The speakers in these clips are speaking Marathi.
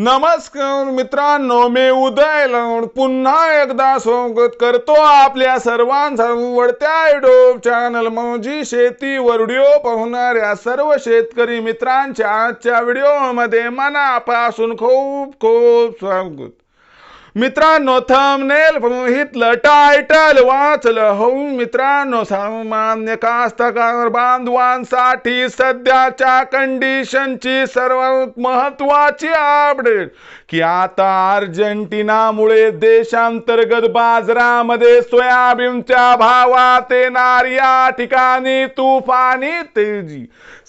नमस्कार मित्रांनो, मी उदय लवण पुन्हा एकदा स्वागत करतो आपल्या सर्वांचा आवडत्या युट्यूब चॅनल मौजी शेतीवर व्हिडिओ पाहणाऱ्या सर्व शेतकरी मित्रांच्या आजच्या व्हिडिओमध्ये मनापासून खूप खूप स्वागत. मित्रांनो, थंबनेल बघितलं, टायटल वाचलं हो मित्रांनो, सामान्य कास्तकार बांधवांसाठी सध्याच्या कंडिशनची सर्वात महत्वाची अपडेट की आता अर्जेंटिनामुळे देशांतर्गत बाजारामध्ये सोयाबीनच्या भावात येणार या ठिकाणी तुफानी तेजी.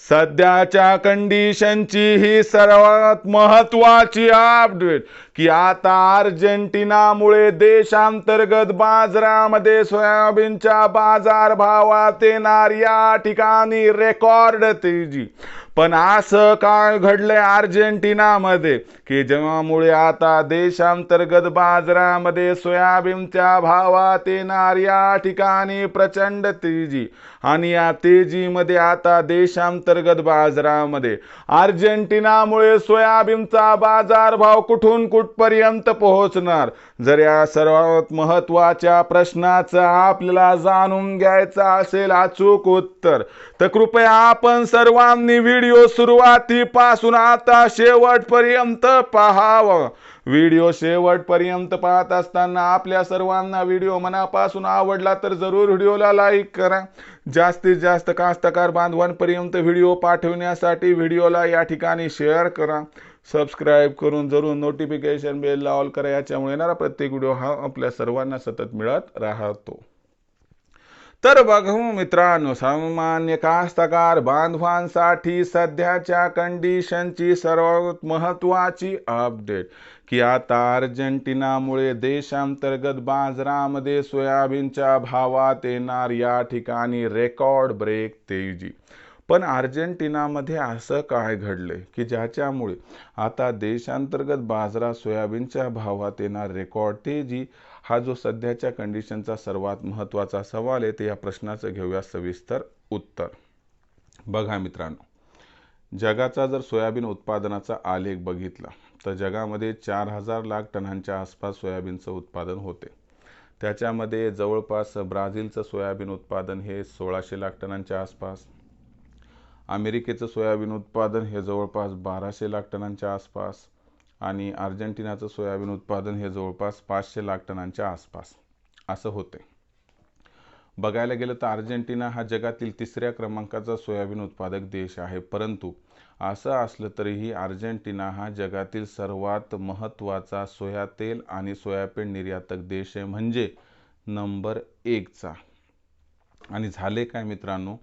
सध्याच्या कंडिशनची ही सर्वात महत्वाची अपडेट की आता अर्जेंटिनामुळे देशांतर्गत बाजारामध्ये सोयाबीनच्या बाजार भावात येणार या ठिकाणी रेकॉर्ड तेजी. पण असं काय घडलंय अर्जेंटिनामध्ये की ज्यामुळे आता देशांतर्गत बाजारामध्ये सोयाबीनच्या भावात येणार या ठिकाणी प्रचंड तेजी. आणि या तेजीमध्ये आता देशांतर्गत बाजारामध्ये अर्जेंटिनामुळे सोयाबीनचा बाजारभाव कुठून कुठपर्यंत पोहोचणार, जर या सर्वात महत्वाच्या प्रश्नाचं आपल्याला जाणून घ्यायचं असेल अचूक उत्तर, तर कृपया आपण सर्वांनी व्हिडिओ सुरुवातीपासून आता शेवटपर्यंत पाहावं. व्हिडिओ शेवटपर्यंत पाहत असताना आपल्या सर्वांना व्हिडिओ मनापासून आवडला तर जरूर व्हिडिओला लाईक करा. जास्तीत जास्त कास्तकार बांधवांपर्यंत व्हिडिओ पाठवण्यासाठी व्हिडिओला या ठिकाणी शेअर करा. सबस्क्राईब करून जरूर नोटिफिकेशन बेल ऑल करा. याच्यामुळे येणारा प्रत्येक व्हिडिओ हा आपल्या सर्वांना सतत मिळत राहतो. तर बघू मित्रांनो, सामान्य कास्तकार बांधवांसाठी सध्याच्या कंडिशनची सर्वात महत्वाची अपडेट की आता अर्जेंटिनामुळे देशांतर्गत बाजारामध्ये सोयाबीनच्या भावात येणार या ठिकाणी रेकॉर्ड ब्रेक तेजी. पण अर्जेंटिनामध्ये असं काय घडलंय की ज्याच्यामुळे आता देशांतर्गत बाजारात सोयाबीनच्या भावात येणार रेकॉर्ड तेजी. हा जो सध्याच्या कंडिशनचा सर्वात महत्त्वाचा सवाल आहे, ते या प्रश्नाचं घेऊया सविस्तर उत्तर. बघा मित्रांनो, जगाचा जर सोयाबीन उत्पादनाचा आलेख बघितला तर जगामध्ये 4,000 लाख टनांच्या आसपास सोयाबीनचं उत्पादन होते. त्याच्यामध्ये जवळपास ब्राझीलचं सोयाबीन उत्पादन हे 1,600 लाख टनांच्या आसपास, अमेरिकेचं सोयाबीन उत्पादन हे जवळपास 1,200 लाख टनांच्या आसपास आणि अर्जेंटिनाचं सोयाबीन उत्पादन हे जवळपास 500 लाख टनांच्या आसपास असं होते. बघायला गेलं तर अर्जेंटिना हा जगातील 3ऱ्या क्रमांकाचा सोयाबीन उत्पादक देश आहे. परंतु असं असलं तरीही अर्जेंटिना हा जगातील सर्वात महत्त्वाचा सोया तेल आणि सोयाबीन निर्यातक देश आहे, म्हणजे नंबर 1चा. आणि झाले काय मित्रांनो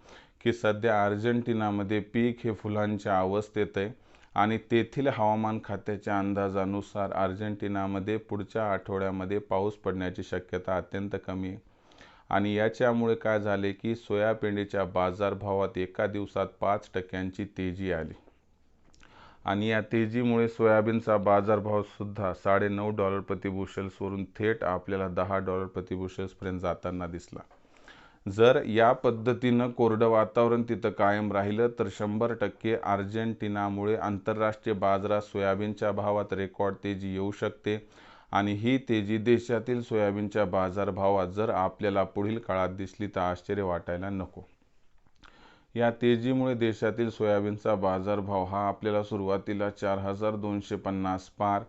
की सध्या अर्जेंटिनामध्ये पीक हे फुलांच्या अवस्थेत आहे आणि तेथील हवामान खात्याच्या अंदाजानुसार अर्जेंटिनामध्ये पुढच्या आठवड्यामध्ये पाऊस पडण्याची शक्यता अत्यंत कमी आहे. आणि याच्यामुळे काय झाले की सोयाबीनच्या बाजारभावात एका दिवसात 5% तेजी आली. आणि या तेजीमुळे सोयाबीनचा बाजारभाव सुद्धा $9.5 प्रति बुशेल्सवरून थेट आपल्याला $10 प्रति बुशेल्सपर्यंत जाताना दिसला. जर या पद्धतीनं कोरडं वातावरण तिथं कायम राहिलं तर 100% अर्जेंटिनामुळे आंतरराष्ट्रीय बाजारात सोयाबीनच्या भावात रेकॉर्ड तेजी येऊ शकते. आणि ही तेजी देशातील सोयाबीनच्या बाजारभावात जर आपल्याला पुढील काळात दिसली तर आश्चर्य वाटायला नको. या तेजीमुळे देशातील सोयाबीनचा बाजारभाव हा आपल्याला सुरुवातीला 4,250 पार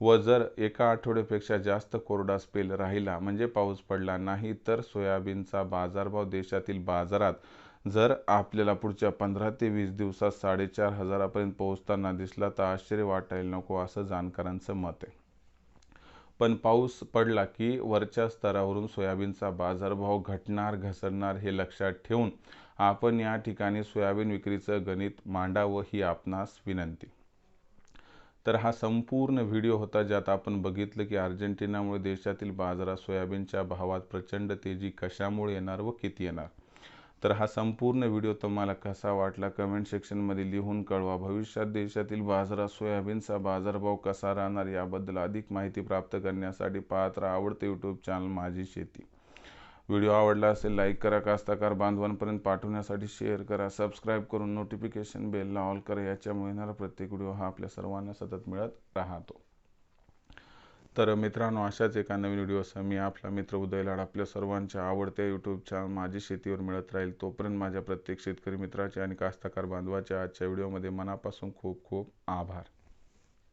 व जर एका आठवड्यापेक्षा जास्त कोरडा स्पेल राहिला, म्हणजे पाऊस पडला नाही, तर सोयाबीनचा बाजारभाव देशातील बाजारात जर आपल्याला पुढच्या 15 ते 20 दिवसात 4,500 पर्यंत पोहोचताना दिसला तर आश्चर्य वाटायला नको, असं जाणकारांचं मत आहे. पण पाऊस पडला की वरच्या स्तरावरून सोयाबीनचा बाजारभाव घटणार घसरणार हे लक्षात ठेवून आपण या ठिकाणी सोयाबीन विक्रीचं गणित मांडावं ही आपणास विनंती. तर हा संपूर्ण व्हिडिओ होता ज्यात आपण बघितलं की अर्जेंटिनामुळे देशातील बाजारात सोयाबीनच्या भावात प्रचंड तेजी कशामुळे येणार व किती येणार. तर हा संपूर्ण व्हिडिओ तुम्हाला कसा वाटला कमेंट सेक्शनमध्ये लिहून कळवा. भविष्यात देशातील बाजारात सोयाबीनचा बाजारभाव कसा राहणार याबद्दल अधिक माहिती प्राप्त करण्यासाठी पाहत राहा आवडते यूट्यूब चॅनल माझी शेती. व्हिडिओ आवडला असेल लाईक करा, कास्तकार बांधवांपर्यंत पाठवण्यासाठी शेअर करा, सबस्क्राईब करून नोटिफिकेशन बेलला ऑल करा. याच्यामुळे येणारा प्रत्येक व्हिडिओ हा आपल्या सर्वांना सतत मिळत राहतो. तर मित्रांनो, अशाच एका नवीन व्हिडिओसह मी आपला मित्र उदय लाड आपल्या सर्वांच्या आवडत्या यूट्यूब चॅनल माझी शेतीवर मिळत राहील. तोपर्यंत माझ्या प्रत्येक शेतकरी मित्राचे आणि कास्तकार बांधवाच्या आजच्या व्हिडिओमध्ये मनापासून खूप खूप आभार.